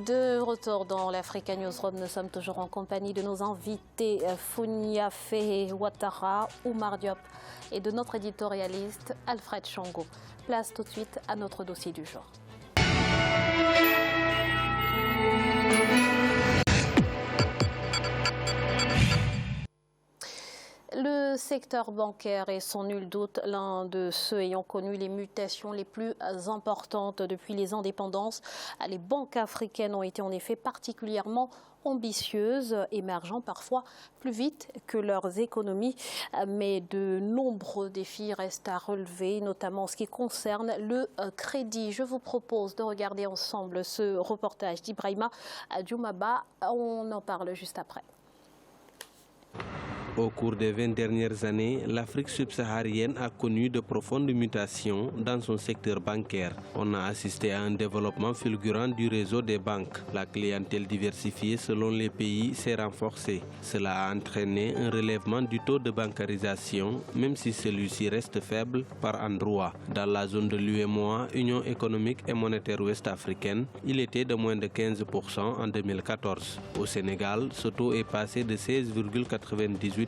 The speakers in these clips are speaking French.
De retour dans l'Africa Newsroom, nous sommes toujours en compagnie de nos invités Founia Fehé Ouattara, Oumar Diop et de notre éditorialiste Alfred Chongo. Place tout de suite à notre dossier du jour. Le secteur bancaire est sans nul doute l'un de ceux ayant connu les mutations les plus importantes depuis les indépendances. Les banques africaines ont été en effet particulièrement ambitieuses, émergeant parfois plus vite que leurs économies. Mais de nombreux défis restent à relever, notamment en ce qui concerne le crédit. Je vous propose de regarder ensemble ce reportage d'Ibrahima Djoumaba. On en parle juste après. Au cours des 20 dernières années, l'Afrique subsaharienne a connu de profondes mutations dans son secteur bancaire. On a assisté à un développement fulgurant du réseau des banques. La clientèle diversifiée selon les pays s'est renforcée. Cela a entraîné un relèvement du taux de bancarisation, même si celui-ci reste faible par endroits. Dans la zone de l'UEMOA, Union économique et monétaire ouest-africaine, il était de moins de 15% en 2014. Au Sénégal, ce taux est passé de 16,98%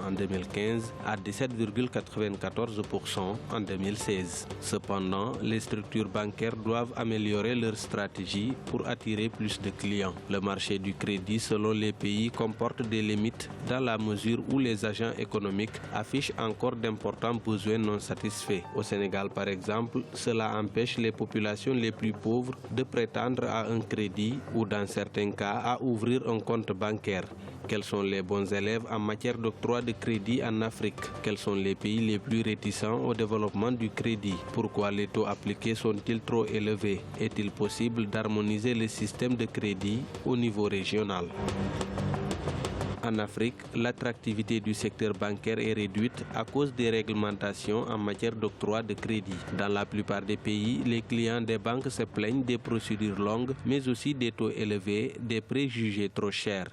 en 2015 à 17,94% en 2016. Cependant, les structures bancaires doivent améliorer leur stratégie pour attirer plus de clients. Le marché du crédit selon les pays comporte des limites dans la mesure où les agents économiques affichent encore d'importants besoins non satisfaits. Au Sénégal, par exemple, cela empêche les populations les plus pauvres de prétendre à un crédit ou, dans certains cas, à ouvrir un compte bancaire. Quels sont les bons élèves en matière d'octroi de crédit en Afrique? Quels sont les pays les plus réticents au développement du crédit? Pourquoi les taux appliqués sont-ils trop élevés? Est-il possible d'harmoniser les systèmes de crédit au niveau régional? En Afrique, l'attractivité du secteur bancaire est réduite à cause des réglementations en matière d'octroi de crédit. Dans la plupart des pays, les clients des banques se plaignent des procédures longues, mais aussi des taux élevés, des prêts jugés trop chers.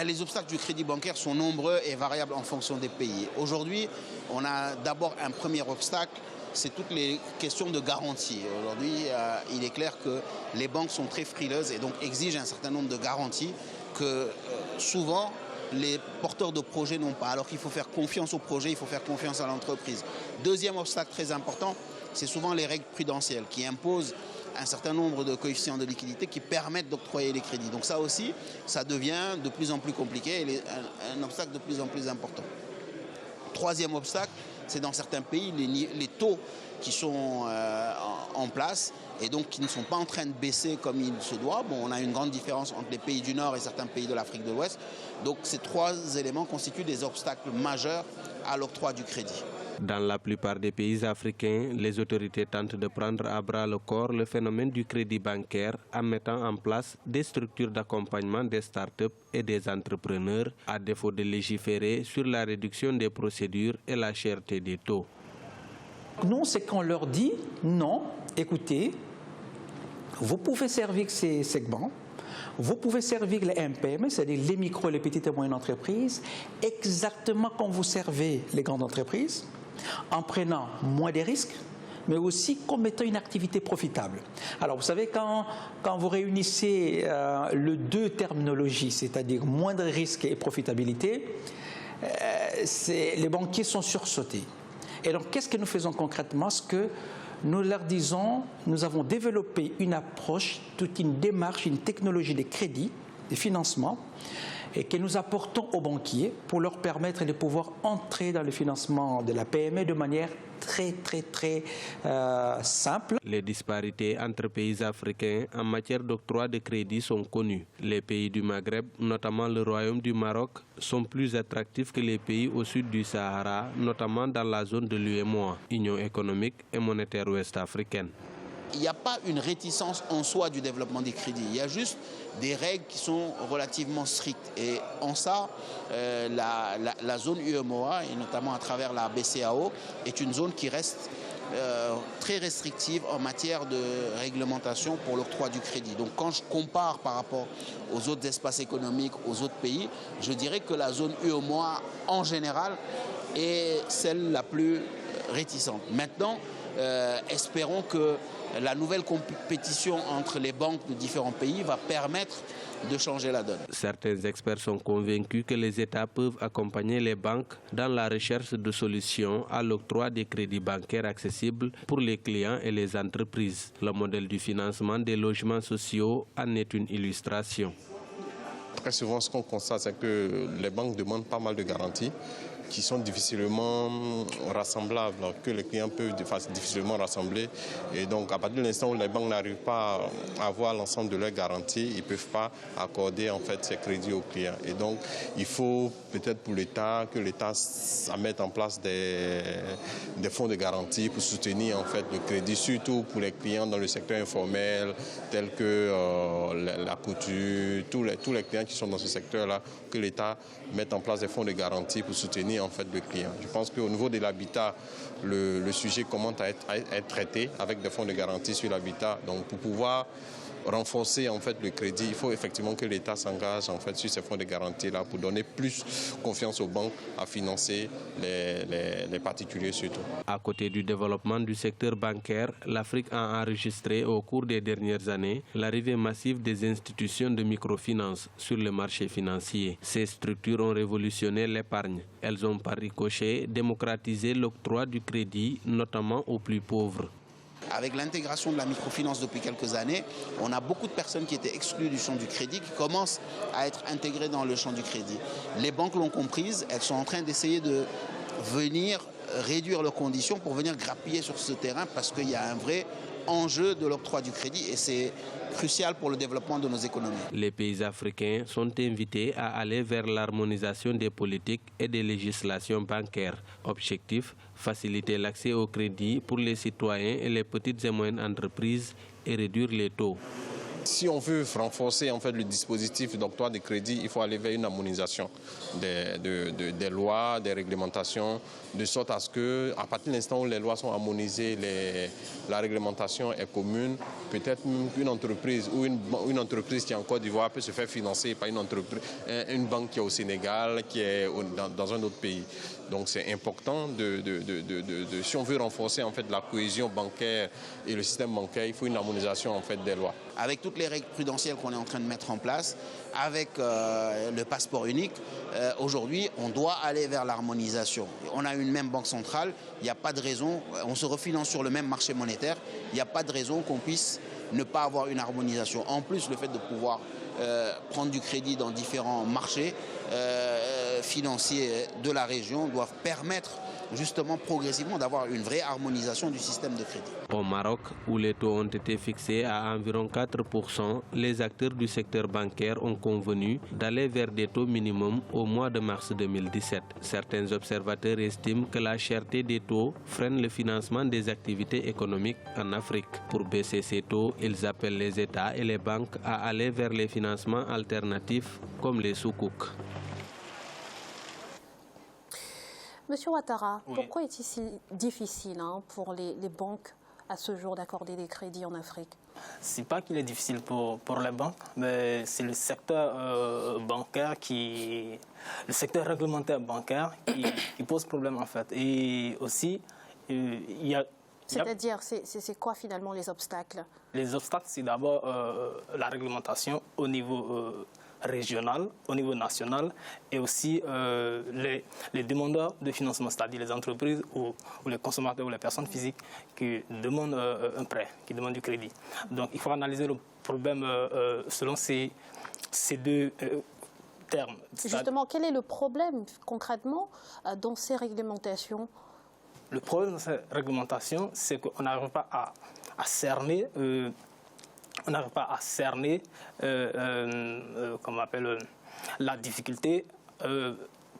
Les obstacles du crédit bancaire sont nombreux et variables en fonction des pays. Aujourd'hui, on a d'abord un premier obstacle, c'est toutes les questions de garantie. Aujourd'hui, il est clair que les banques sont très frileuses et donc exigent un certain nombre de garanties que souvent les porteurs de projets n'ont pas. Alors qu'il faut faire confiance au projet, il faut faire confiance à l'entreprise. Deuxième obstacle très important, c'est souvent les règles prudentielles qui imposent un certain nombre de coefficients de liquidité qui permettent d'octroyer les crédits. Donc ça aussi, ça devient de plus en plus compliqué et un obstacle de plus en plus important. Troisième obstacle, c'est dans certains pays les taux qui sont en place et donc qui ne sont pas en train de baisser comme il se doit. Bon, on a une grande différence entre les pays du Nord et certains pays de l'Afrique de l'Ouest. Donc ces trois éléments constituent des obstacles majeurs à l'octroi du crédit. Dans la plupart des pays africains, les autorités tentent de prendre à bras le corps le phénomène du crédit bancaire en mettant en place des structures d'accompagnement des start-up et des entrepreneurs, à défaut de légiférer sur la réduction des procédures et la cherté des taux. Nous, c'est qu'on leur dit non, écoutez, vous pouvez servir ces segments, vous pouvez servir les MPM, c'est-à-dire les micros, les petites et moyennes entreprises, exactement comme vous servez les grandes entreprises, en prenant moins de risques, mais aussi comme étant une activité profitable. Alors vous savez, quand vous réunissez les deux terminologies, c'est-à-dire moindre risque et profitabilité, les banquiers sont sursautés. Et donc qu'est-ce que nous faisons concrètement? Ce que nous leur disons, nous avons développé une approche, toute une démarche, une technologie de crédit, de financement, et que nous apportons aux banquiers pour leur permettre de pouvoir entrer dans le financement de la PME de manière très simple. Les disparités entre pays africains en matière d'octroi de crédit sont connues. Les pays du Maghreb, notamment le Royaume du Maroc, sont plus attractifs que les pays au sud du Sahara, notamment dans la zone de l'UEMOA, Union économique et monétaire ouest-africaine. Il n'y a pas une réticence en soi du développement des crédits. Il y a juste des règles qui sont relativement strictes. Et en ça, la zone UEMOA, et notamment à travers la BCAO, est une zone qui reste très restrictive en matière de réglementation pour l'octroi du crédit. Donc quand je compare par rapport aux autres espaces économiques, aux autres pays, je dirais que la zone UEMOA en général est celle la plus réticente. Maintenant, espérons que la nouvelle compétition entre les banques de différents pays va permettre de changer la donne. Certains experts sont convaincus que les États peuvent accompagner les banques dans la recherche de solutions à l'octroi des crédits bancaires accessibles pour les clients et les entreprises. Le modèle du financement des logements sociaux en est une illustration. Très souvent, ce qu'on constate, c'est que les banques demandent pas mal de garanties qui sont difficilement rassemblables, que les clients peuvent difficilement rassembler. Et donc, à partir de l'instant où les banques n'arrivent pas à avoir l'ensemble de leurs garanties, ils ne peuvent pas accorder en fait ces crédits aux clients. Et donc, il faut peut-être pour l'État que l'État mette en place des fonds de garantie pour soutenir en fait le crédit, surtout pour les clients dans le secteur informel, tels que la couture, tous les clients qui sont dans ce secteur-là, que l'État mette en place des fonds de garantie pour soutenir en fait le client. Je pense qu'au niveau de l'habitat, le sujet commence à être traité avec des fonds de garantie sur l'habitat. Donc pour pouvoir renforcer en fait le crédit, il faut effectivement que l'État s'engage en fait sur ces fonds de garantie là pour donner plus confiance aux banques à financer les particuliers surtout. À côté du développement du secteur bancaire, l'Afrique a enregistré au cours des dernières années l'arrivée massive des institutions de microfinance sur le marché financier. Ces structures ont révolutionné l'épargne. Elles ont par ricochet démocratisé l'octroi du crédit, notamment aux plus pauvres. Avec l'intégration de la microfinance depuis quelques années, on a beaucoup de personnes qui étaient exclues du champ du crédit qui commencent à être intégrées dans le champ du crédit. Les banques l'ont comprise, elles sont en train d'essayer de venir réduire leurs conditions pour venir grappiller sur ce terrain parce qu'il y a un vrai enjeu de l'octroi du crédit et c'est crucial pour le développement de nos économies. Les pays africains sont invités à aller vers l'harmonisation des politiques et des législations bancaires. Objectif, faciliter l'accès au crédit pour les citoyens et les petites et moyennes entreprises et réduire les taux. Si on veut renforcer en fait le dispositif d'octroi de crédit, il faut aller vers une harmonisation des lois, des réglementations, de sorte à ce que, à partir de l'instant où les lois sont harmonisées, la réglementation est commune, peut-être une entreprise ou une entreprise qui est en Côte d'Ivoire peut se faire financer par une banque qui est au Sénégal, qui est dans un autre pays. Donc c'est important si on veut renforcer en fait la cohésion bancaire et le système bancaire, il faut une harmonisation en fait des lois. Avec toutes les règles prudentielles qu'on est en train de mettre en place, avec le passeport unique, aujourd'hui on doit aller vers l'harmonisation. On a une même banque centrale, il n'y a pas de raison, on se refinance sur le même marché monétaire, il n'y a pas de raison qu'on puisse ne pas avoir une harmonisation. En plus, le fait de pouvoir prendre du crédit dans différents marchés financiers de la région doivent permettre justement progressivement d'avoir une vraie harmonisation du système de crédit. Au Maroc, où les taux ont été fixés à environ 4%, les acteurs du secteur bancaire ont convenu d'aller vers des taux minimums au mois de mars 2017. Certains observateurs estiment que la cherté des taux freine le financement des activités économiques en Afrique. Pour baisser ces taux, ils appellent les États et les banques à aller vers les financements alternatifs comme les soukouk. Monsieur Ouattara, oui. Pourquoi est-il si difficile pour les banques à ce jour d'accorder des crédits en Afrique? C'est pas qu'il est difficile pour les banques, mais c'est le secteur bancaire le secteur réglementaire bancaire qui pose problème en fait. Et aussi, il y a... C'est-à-dire, c'est quoi finalement les obstacles? Les obstacles, c'est d'abord la réglementation au niveau régional, au niveau national, et aussi les demandeurs de financement, c'est-à-dire les entreprises ou les consommateurs ou les personnes physiques qui demandent un prêt, qui demandent du crédit. Donc il faut analyser le problème selon ces deux termes. Justement, quel est le problème concrètement dans ces réglementations? Le problème de ces réglementations, c'est qu'on n'arrive pas à cerner... on n'arrive pas à cerner la difficulté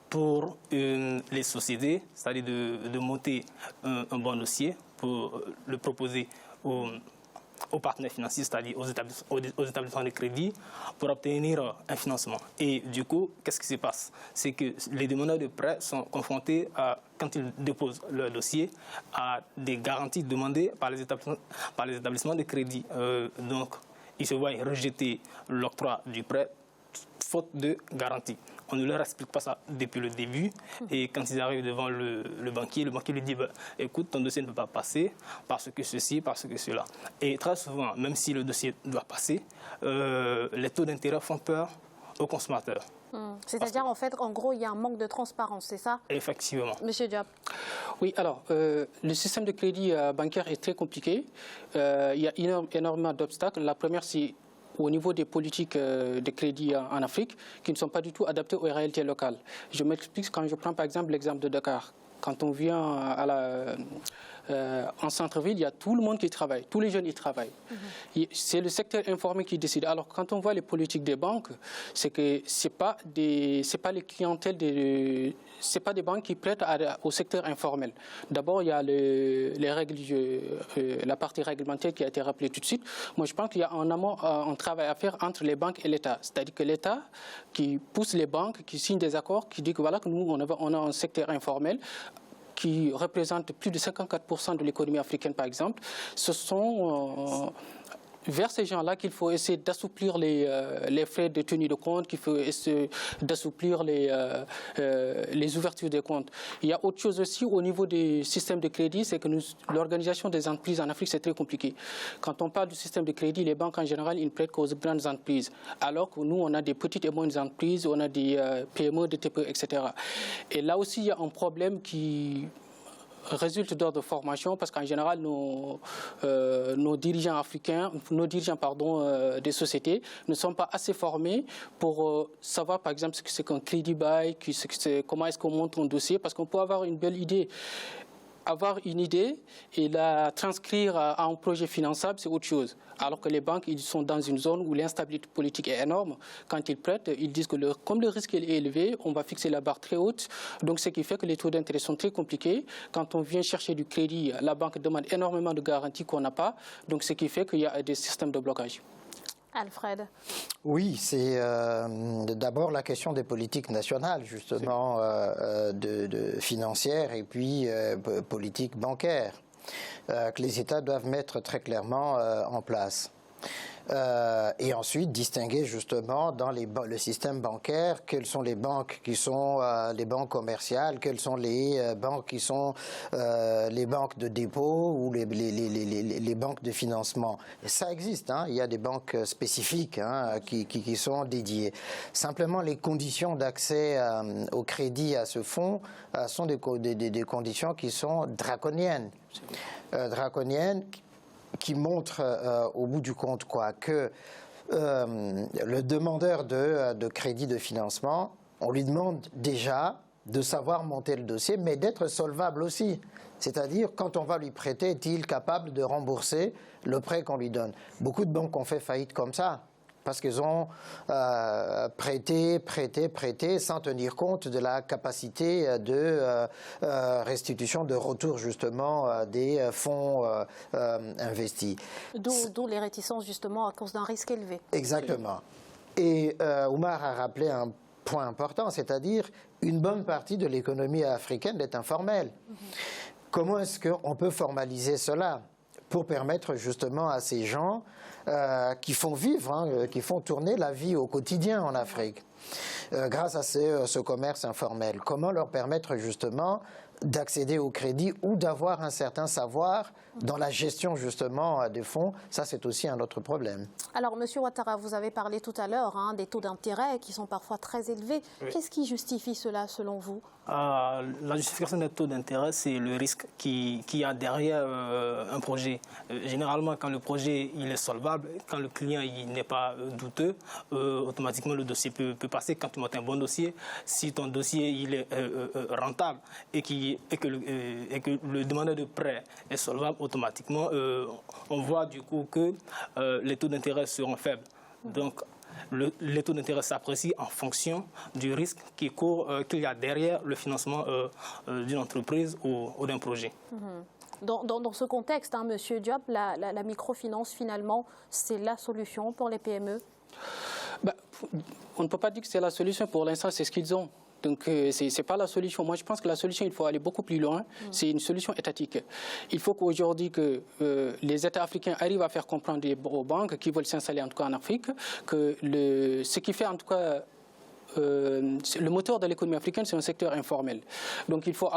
pour les sociétés, c'est-à-dire de monter un bon dossier pour le proposer aux partenaires financiers, c'est-à-dire aux établissements de crédit, pour obtenir un financement. Et du coup, qu'est-ce qui se passe? C'est que les demandeurs de prêts sont confrontés, quand ils déposent leur dossier, à des garanties demandées par les établissements de crédit. Donc, ils se voient rejeter l'octroi du prêt faute de garantie. on ne leur explique pas ça depuis le début. Et quand ils arrivent devant le banquier lui dit écoute, ton dossier ne peut pas passer parce que ceci, parce que cela. Et très souvent, même si le dossier doit passer, les taux d'intérêt font peur aux consommateurs. C'est-à-dire, en fait, en gros, il y a un manque de transparence, c'est ça? Effectivement. Monsieur Diop. Oui, alors, le système de crédit bancaire est très compliqué. Il y a énormément d'obstacles. La première, c'est au niveau des politiques de crédit en Afrique qui ne sont pas du tout adaptées aux réalités locales. Je m'explique quand je prends par exemple l'exemple de Dakar. Quand on vient en centre-ville, il y a tout le monde qui travaille, tous les jeunes y travaillent. C'est le secteur informel qui décide. Alors quand on voit les politiques des banques, c'est que c'est pas les clientèles c'est pas des banques qui prêtent au secteur informel. D'abord, il y a les règles, la partie réglementaire qui a été rappelée tout de suite. Moi, je pense qu'il y a en amont un travail à faire entre les banques et l'État. C'est-à-dire que l'État qui pousse les banques, qui signe des accords, qui dit que voilà que nous, on a un secteur informel qui représente plus de 54% de l'économie africaine, par exemple. Ce sont vers ces gens-là qu'il faut essayer d'assouplir les frais de tenue de compte, qu'il faut essayer d'assouplir les ouvertures des comptes. Il y a autre chose aussi au niveau des systèmes de crédit, c'est que l'organisation des entreprises en Afrique, c'est très compliqué. Quand on parle du système de crédit, les banques en général, ils ne prêtent qu'aux grandes entreprises. Alors que nous, on a des petites et moyennes entreprises, on a des PME, des TPE, etc. Et là aussi, il y a un problème qui résulte d'ordre de formation parce qu'en général, nos dirigeants africains, des sociétés ne sont pas assez formés pour savoir, par exemple, ce que c'est qu'un crédit bail, comment est-ce qu'on monte un dossier, parce qu'on peut avoir une belle idée. Avoir une idée et la transcrire à un projet finançable, c'est autre chose. Alors que les banques, ils sont dans une zone où l'instabilité politique est énorme. Quand ils prêtent, ils disent que comme le risque est élevé, on va fixer la barre très haute. Donc, ce qui fait que les taux d'intérêt sont très compliqués. Quand on vient chercher du crédit, la banque demande énormément de garanties qu'on n'a pas. Donc, ce qui fait qu'il y a des systèmes de blocage. Alfred. Oui, c'est d'abord la question des politiques nationales, justement, financières et puis politiques bancaires, que les États doivent mettre très clairement en place. Et ensuite distinguer justement dans le système bancaire quelles sont les banques qui sont les banques commerciales, quelles sont les banques qui sont les banques de dépôt ou les banques de financement. Et ça existe, hein, il y a des banques spécifiques qui sont dédiées. Simplement les conditions d'accès au crédit à ce fonds sont des conditions qui sont draconiennes. Qui montre au bout du compte que le demandeur de crédit de financement, on lui demande déjà de savoir monter le dossier, mais d'être solvable aussi. C'est-à-dire, quand on va lui prêter, est-il capable de rembourser le prêt qu'on lui donne? Beaucoup de banques ont fait faillite comme ça, parce qu'ils ont prêté sans tenir compte de la capacité de restitution, de retour justement des fonds investis. D'où les réticences justement à cause d'un risque élevé. Exactement. Et Oumar a rappelé un point important, c'est-à-dire une bonne partie de l'économie africaine est informelle. Comment est-ce qu'on peut formaliser cela pour permettre justement à ces gens qui font vivre, qui font tourner la vie au quotidien en Afrique, grâce à ce commerce informel. Comment leur permettre justement d'accéder au crédit ou d'avoir un certain savoir dans la gestion justement des fonds? Ça, c'est aussi un autre problème. Alors, Monsieur Ouattara, vous avez parlé tout à l'heure des taux d'intérêt qui sont parfois très élevés. Oui. Qu'est-ce qui justifie cela, selon vous? La justification des taux d'intérêt, c'est le risque qui a derrière un projet. Généralement, quand le projet il est solvable, quand le client n'est pas douteux, automatiquement le dossier peut passer. Quand tu montes un bon dossier, si ton dossier il est rentable et que le demandeur de prêt est solvable, automatiquement, on voit du coup que les taux d'intérêt seront faibles. Donc, les taux d'intérêt s'apprécient en fonction du risque qu'il y a derrière le financement d'une entreprise ou d'un projet. Dans ce contexte, Monsieur Diop, la microfinance, finalement, c'est la solution pour les PME? On ne peut pas dire que c'est la solution. Pour l'instant, c'est ce qu'ils ont. Donc, ce n'est pas la solution. Moi, je pense que la solution, il faut aller beaucoup plus loin. C'est une solution étatique. Il faut qu'aujourd'hui, que les États africains arrivent à faire comprendre aux banques qui veulent s'installer, en tout cas en Afrique, que ce qui fait, en tout cas, le moteur de l'économie africaine, c'est un secteur informel. Donc il faut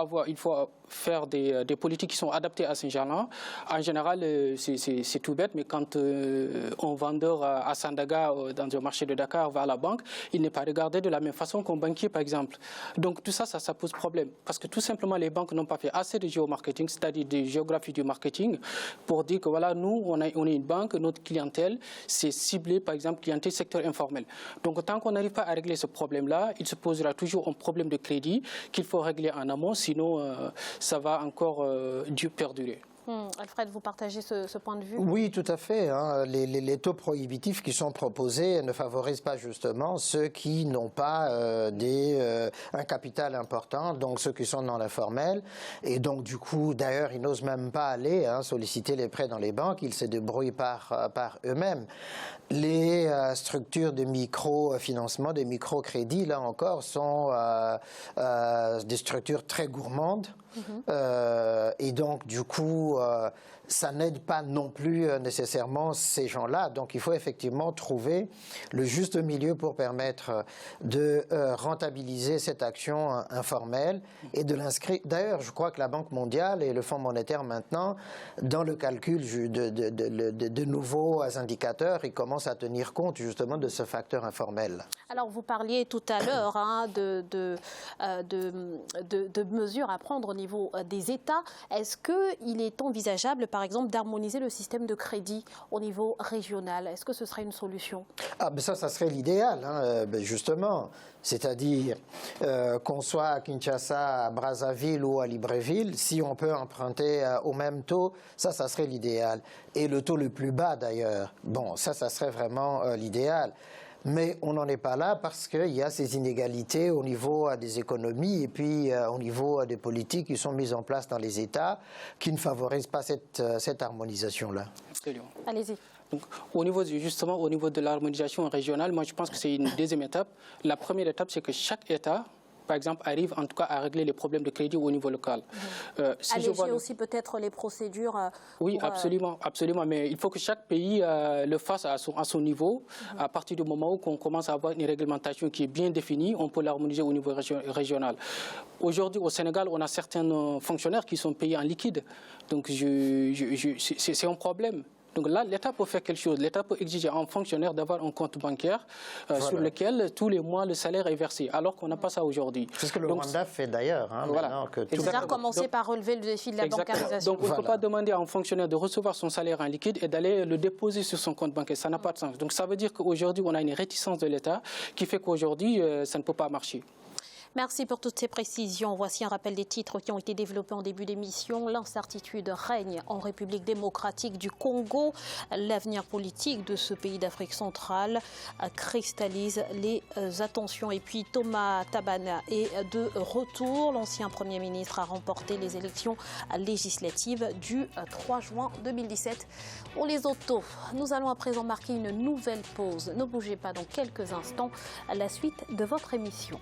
faire des politiques qui sont adaptées à ces gens-là. En général, c'est tout bête, mais quand un vendeur à Sandaga, dans un marché de Dakar, va à la banque, il n'est pas regardé de la même façon qu'un banquier, par exemple. Donc tout ça, ça pose problème. Parce que tout simplement, les banques n'ont pas fait assez de géomarketing, c'est-à-dire de géographie du marketing, pour dire que voilà, nous, on est une banque, notre clientèle, c'est ciblé, par exemple, clientèle secteur informel. Donc tant qu'on n'arrive pas à régler ce problème-là, il se posera toujours un problème de crédit qu'il faut régler en amont, sinon ça va encore perdurer. Alfred, vous partagez ce point de vue? Oui, tout à fait. Hein. Les taux prohibitifs qui sont proposés ne favorisent pas justement ceux qui n'ont pas un capital important, donc ceux qui sont dans l'informel. Et donc, du coup, d'ailleurs, ils n'osent même pas aller solliciter les prêts dans les banques. Ils se débrouillent par eux-mêmes. Les structures de microfinancement, de microcrédits, là encore, sont des structures très gourmandes. Et donc, du coup, ça n'aide pas non plus nécessairement ces gens-là. Donc, il faut effectivement trouver le juste milieu pour permettre de rentabiliser cette action informelle et de l'inscrire. D'ailleurs, je crois que la Banque mondiale et le Fonds monétaire maintenant, dans le calcul de nouveaux indicateurs, ils commencent à tenir compte justement de ce facteur informel. Alors, vous parliez tout à l'heure de mesures à prendre au niveau des États. Est-ce qu'il est envisageable, par exemple, d'harmoniser le système de crédit au niveau régional? Est-ce que ce serait une solution? Ça serait l'idéal, justement. C'est-à-dire qu'on soit à Kinshasa, à Brazzaville ou à Libreville, si on peut emprunter au même taux, ça serait l'idéal. Et le taux le plus bas, d'ailleurs. Bon, ça serait vraiment l'idéal. Mais on n'en est pas là parce qu'il y a ces inégalités au niveau des économies et puis au niveau des politiques qui sont mises en place dans les États qui ne favorisent pas cette harmonisation-là. Allez-y. Donc, au niveau de l'harmonisation régionale, moi je pense que c'est une deuxième étape. La première étape, c'est que chaque État, par exemple, arrive en tout cas à régler les problèmes de crédit au niveau local. Alléger aussi peut-être les procédures. Oui, absolument. Mais il faut que chaque pays le fasse à son niveau. À partir du moment où on commence à avoir une réglementation qui est bien définie, on peut l'harmoniser au niveau régional. Aujourd'hui, au Sénégal, on a certains fonctionnaires qui sont payés en liquide. Donc, c'est un problème. Donc là, l'État peut faire quelque chose. L'État peut exiger à un fonctionnaire d'avoir un compte bancaire sur lequel tous les mois le salaire est versé, alors qu'on n'a pas ça aujourd'hui. C'est ce que le Rwanda fait d'ailleurs. Voilà. C'est-à-dire commencer par relever le défi de la bancarisation. Donc on ne peut pas demander à un fonctionnaire de recevoir son salaire en liquide et d'aller le déposer sur son compte bancaire. Ça n'a pas de sens. Donc ça veut dire qu'aujourd'hui, on a une réticence de l'État qui fait qu'aujourd'hui, ça ne peut pas marcher. Merci pour toutes ces précisions. Voici un rappel des titres qui ont été développés en début d'émission. L'incertitude règne en République démocratique du Congo. L'avenir politique de ce pays d'Afrique centrale cristallise les attentions. Et puis Thomas Tabana est de retour. L'ancien Premier ministre a remporté les élections législatives du 3 juin 2017. Pour les autos, nous allons à présent marquer une nouvelle pause. Ne bougez pas dans quelques instants à la suite de votre émission.